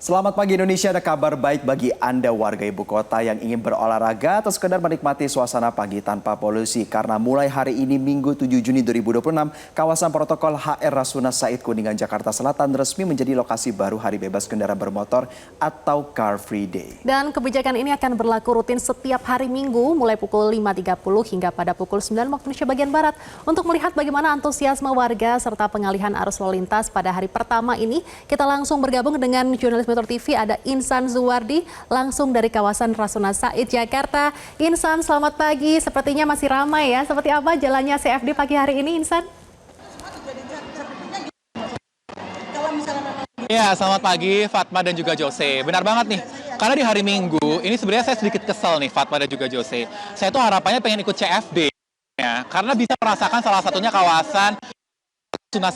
Selamat pagi Indonesia, ada kabar baik bagi Anda warga ibu kota yang ingin berolahraga atau sekedar menikmati suasana pagi tanpa polusi. Karena mulai hari ini Minggu 7 Juni 2026, kawasan protokol HR Rasuna Said Kuningan Jakarta Selatan resmi menjadi lokasi baru hari bebas kendaraan bermotor atau Car Free Day. Dan kebijakan ini akan berlaku rutin setiap hari Minggu mulai pukul 5.30 hingga pada pukul 9 waktu Indonesia bagian Barat. Untuk melihat bagaimana antusiasme warga serta pengalihan arus lalu lintas pada hari pertama ini, kita langsung bergabung dengan jurnalis Metro TV, ada Insan Zuwardi langsung dari kawasan Rasuna Said, Jakarta. Insan, selamat pagi. Sepertinya masih ramai ya. Seperti apa jalannya CFD pagi hari ini, Insan? Ya, selamat pagi Fatma dan juga Jose. Benar banget nih, karena di hari Minggu ini sebenarnya saya sedikit kesel nih Fatma dan juga Jose. Saya tuh harapannya pengen ikut CFD ya, karena bisa merasakan salah satunya kawasan Rasuna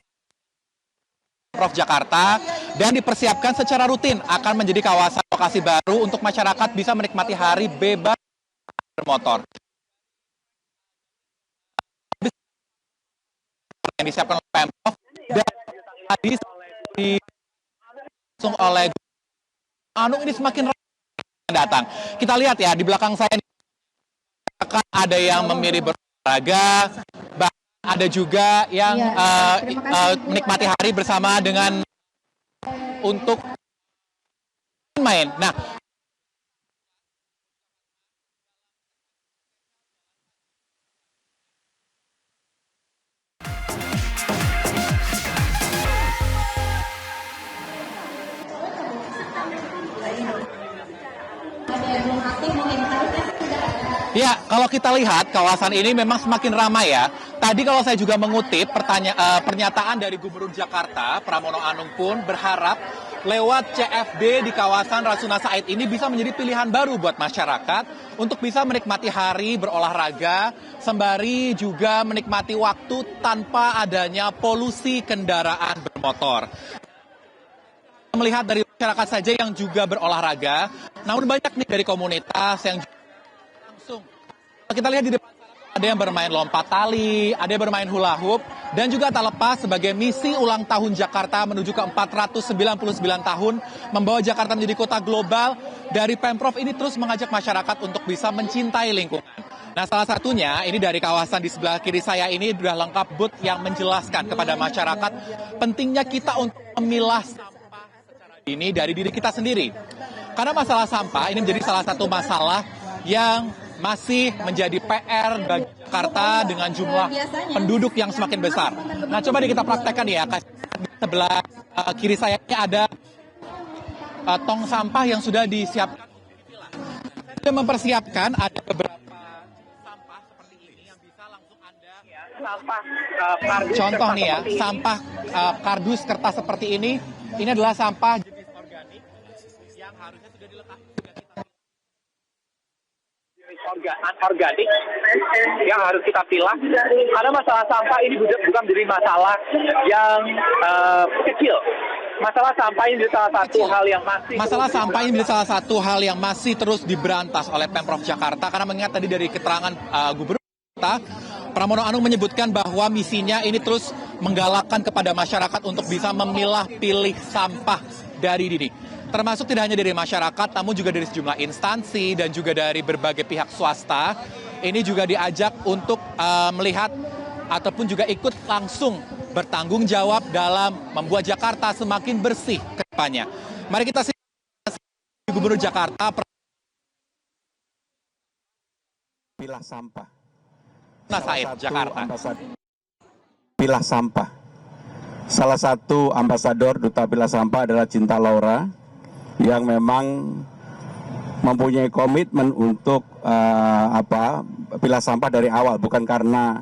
Prof Jakarta dan dipersiapkan secara rutin akan menjadi kawasan lokasi baru untuk masyarakat bisa menikmati hari bebas bermotor. Yang disiapkan oleh Pemprov dan tadi langsung oleh Anung ini semakin datang. Kita lihat ya di belakang saya ada yang memilih berolahraga, ada juga yang menikmati hari bersama dengan untuk main. Nah, ya, kalau kita lihat kawasan ini memang semakin ramai ya. Tadi kalau saya juga mengutip pernyataan dari Gubernur Jakarta, Pramono Anung pun berharap lewat CFD di kawasan Rasuna Said ini bisa menjadi pilihan baru buat masyarakat untuk bisa menikmati hari berolahraga, sembari juga menikmati waktu tanpa adanya polusi kendaraan bermotor. Melihat dari masyarakat saja yang juga berolahraga, namun banyak nih dari komunitas yang langsung. Kita lihat di depan ada yang bermain lompat tali, ada yang bermain hula hoop, dan juga tak lepas sebagai misi ulang tahun Jakarta menuju ke 499 tahun, membawa Jakarta menjadi kota global, dari Pemprov ini terus mengajak masyarakat untuk bisa mencintai lingkungan. Nah, salah satunya ini dari kawasan di sebelah kiri saya ini sudah lengkap booth yang menjelaskan kepada masyarakat pentingnya kita untuk memilah sampah secara dini dari diri kita sendiri. Karena masalah sampah ini menjadi salah satu masalah yang masih menjadi PR bagi Jakarta dengan jumlah penduduk yang semakin besar. Nah, coba kita praktekkan ya. Di sebelah kiri saya ini ada tong sampah yang sudah disiapkan. Kita mempersiapkan ada beberapa sampah seperti ini yang bisa langsung Anda contoh nih ya, sampah kardus kertas seperti ini adalah sampah jenis organik yang harusnya sudah dilengkapi organik yang harus kita pilah, karena masalah sampah ini bukan menjadi masalah yang kecil. Masalah sampah ini menjadi salah satu hal yang masih terus diberantas oleh Pemprov Jakarta, karena mengingat tadi dari keterangan Gubernur Jakarta, Pramono Anung menyebutkan bahwa misinya ini terus menggalakkan kepada masyarakat untuk bisa memilah pilih sampah dari dini. Termasuk tidak hanya dari masyarakat, namun juga dari sejumlah instansi dan juga dari berbagai pihak swasta. Ini juga diajak untuk melihat ataupun juga ikut langsung bertanggung jawab dalam membuat Jakarta semakin bersih ke depannya. Mari kita simak Gubernur Jakarta. Pilah sampah. Nah, Said, Jakarta. Pilah sampah. Salah satu ambasador Duta Pilah Sampah adalah Cinta Laura, yang memang mempunyai komitmen untuk pilah sampah dari awal, bukan karena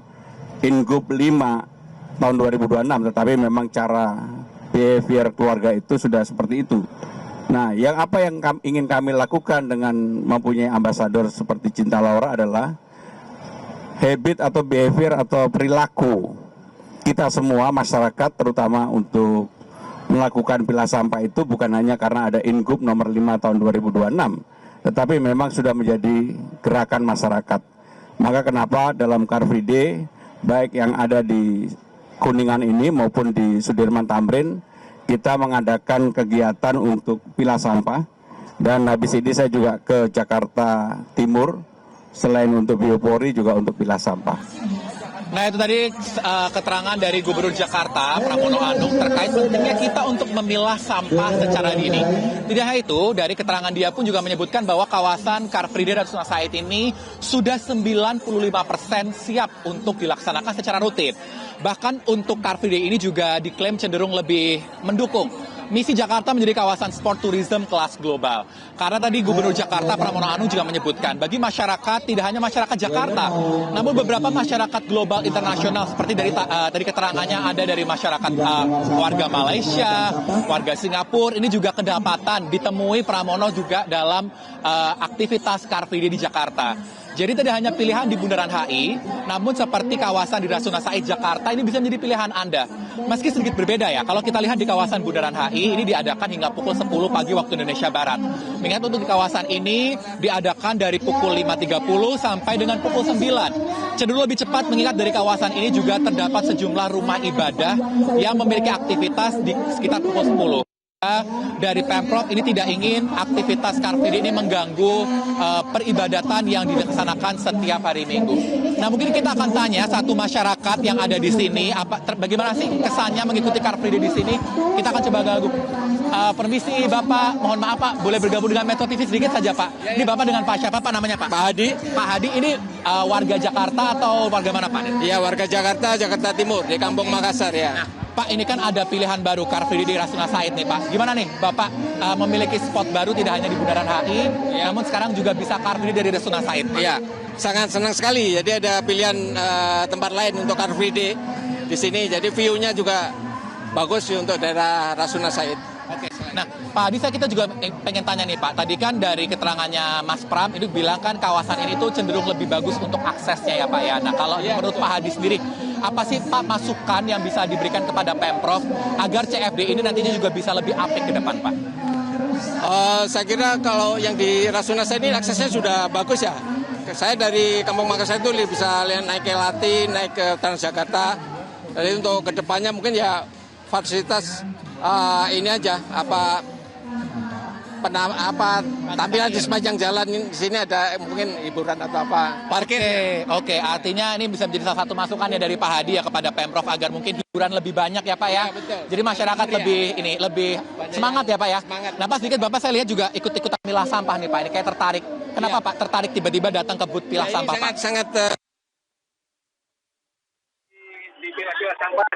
Ingub 5 tahun 2026, tetapi memang cara behavior keluarga itu sudah seperti itu. Nah, yang ingin kami lakukan dengan mempunyai ambasador seperti Cinta Laura adalah habit atau behavior atau perilaku kita semua masyarakat, terutama untuk melakukan pilah sampah itu bukan hanya karena ada Ingub nomor 5 tahun 2026, tetapi memang sudah menjadi gerakan masyarakat. Maka kenapa dalam Car Free Day, baik yang ada di Kuningan ini maupun di Sudirman Tamrin, kita mengadakan kegiatan untuk pilah sampah, dan habis ini saya juga ke Jakarta Timur, selain untuk biopori juga untuk pilah sampah. Nah itu tadi keterangan dari Gubernur Jakarta Pramono Anung terkait pentingnya kita untuk memilah sampah secara dini. Tidak hanya itu, dari keterangan dia pun juga menyebutkan bahwa kawasan Car Free Day Rasuna Said ini sudah 95% siap untuk dilaksanakan secara rutin. Bahkan untuk Car Free Day ini juga diklaim cenderung lebih mendukung misi Jakarta menjadi kawasan sport tourism kelas global. Karena tadi Gubernur Jakarta Pramono Anung juga menyebutkan, bagi masyarakat, tidak hanya masyarakat Jakarta, namun beberapa masyarakat global internasional, seperti dari keterangannya ada dari masyarakat warga Malaysia, warga Singapura, ini juga kedapatan ditemui Pramono juga dalam aktivitas Car Free Day di Jakarta. Jadi tidak hanya pilihan di Bundaran HI, namun seperti kawasan di Rasuna Said Jakarta ini bisa menjadi pilihan Anda. Meski sedikit berbeda ya, kalau kita lihat di kawasan Bundaran HI ini diadakan hingga pukul 10 pagi waktu Indonesia Barat. Mengingat untuk di kawasan ini diadakan dari pukul 5.30 sampai dengan pukul 9. Cenderung lebih cepat mengingat dari kawasan ini juga terdapat sejumlah rumah ibadah yang memiliki aktivitas di sekitar pukul 10. Dari Pemprov ini tidak ingin aktivitas Car Free Day ini mengganggu peribadatan yang dilaksanakan setiap hari Minggu. Nah mungkin kita akan tanya satu masyarakat yang ada di sini, bagaimana sih kesannya mengikuti Car Free Day di sini? Kita akan coba gabung. Permisi Bapak, mohon maaf Pak, boleh bergabung dengan Metro TV sedikit saja Pak. Ini Bapak dengan Pak siapa Pak namanya Pak? Pak Hadi. Pak Hadi ini warga Jakarta atau warga mana Pak? Ya, warga Jakarta, Jakarta Timur, di Kampung Makassar ya. Nah, Pak, ini kan ada pilihan baru Car Free Day di Rasuna Said nih Pak. Gimana nih Bapak memiliki spot baru tidak hanya di Bundaran HI, namun sekarang juga bisa Car Free Day dari Rasuna Said Pak? Iya, sangat senang sekali. Jadi ada pilihan tempat lain untuk Car Free Day di sini. Jadi view-nya juga bagus untuk daerah Rasuna Said. Oke. Nah, Pak Hadi, kita juga pengen tanya nih Pak. Tadi kan dari keterangannya Mas Pram itu bilang kan kawasan ini tuh cenderung lebih bagus untuk aksesnya ya Pak ya. Nah, kalau menurut Pak Hadi sendiri, apa sih Pak masukan yang bisa diberikan kepada Pemprov agar CFD ini nantinya juga bisa lebih apik ke depan Pak? Saya kira kalau yang di Rasuna Said ini aksesnya sudah bagus ya. Saya dari Kampung Makassar itu bisa naik ke LRT, naik ke Transjakarta. Jadi untuk kedepannya mungkin ya fasilitas ini aja tampilan di sepanjang jalan di sini ada mungkin hiburan atau apa parkir. Oke, artinya ini bisa menjadi salah satu masukan ya dari Pak Hadi ya kepada Pemprov agar mungkin hiburan lebih banyak ya Pak ya. Betul. Jadi masyarakat lebih semangat ya Pak ya. Semangat. Nah Pak, sedikit Bapak saya lihat juga ikut-ikutan pilah sampah nih Pak. Ini kayak tertarik. Kenapa Pak tertarik tiba-tiba datang ke booth pilah sampah Pak? Sangat di pilah sampah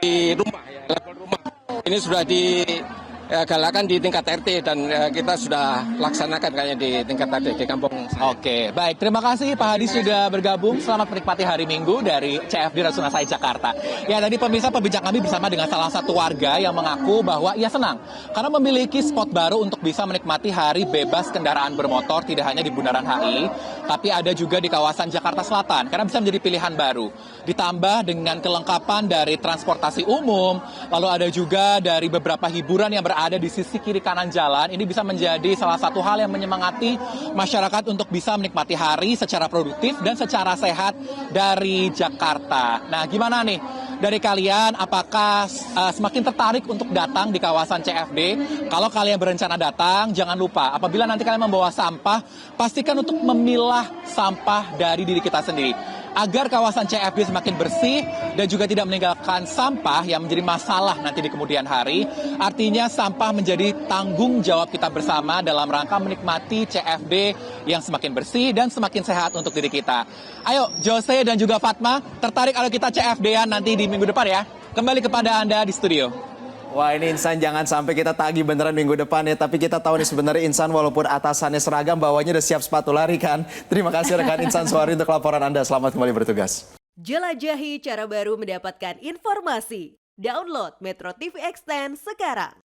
di rumah ya, level rumah ini sudah digalakan di tingkat RT dan kita sudah laksanakan kayaknya di tingkat RT di kampung. Oke, baik. Terima kasih Pak Hadi sudah bergabung. Selamat menikmati hari Minggu dari CFD Rasuna Said Jakarta. Ya, tadi pemirsa perbincangan kami bersama dengan salah satu warga yang mengaku bahwa ia senang karena memiliki spot baru untuk bisa menikmati hari bebas kendaraan bermotor tidak hanya di Bundaran HI, tapi ada juga di kawasan Jakarta Selatan karena bisa menjadi pilihan baru. Ditambah dengan kelengkapan dari transportasi umum, lalu ada juga dari beberapa hiburan yang berada di sisi kiri kanan jalan. Ini bisa menjadi salah satu hal yang menyemangati masyarakat untuk bisa menikmati hari secara produktif dan secara sehat dari Jakarta. Nah, gimana nih dari kalian? Apakah semakin tertarik untuk datang di kawasan CFD? Kalau kalian berencana datang, jangan lupa apabila nanti kalian membawa sampah, pastikan untuk memilah sampah dari diri kita sendiri. Agar kawasan CFD semakin bersih dan juga tidak meninggalkan sampah yang menjadi masalah nanti di kemudian hari. Artinya sampah menjadi tanggung jawab kita bersama dalam rangka menikmati CFD yang semakin bersih dan semakin sehat untuk diri kita. Ayo, Jose dan juga Fatma, tertarik kalau kita CFD-an nanti di minggu depan ya? Kembali kepada Anda di studio. Wah, ini Insan jangan sampai kita tagih beneran minggu depan ya. Tapi kita tahu nih sebenarnya Insan walaupun atasannya seragam, bawahnya udah siap sepatu lari kan. Terima kasih rekan Insan Suwari untuk laporan Anda. Selamat kembali bertugas. Jelajahi cara baru mendapatkan informasi. Download Metro TV Extend sekarang.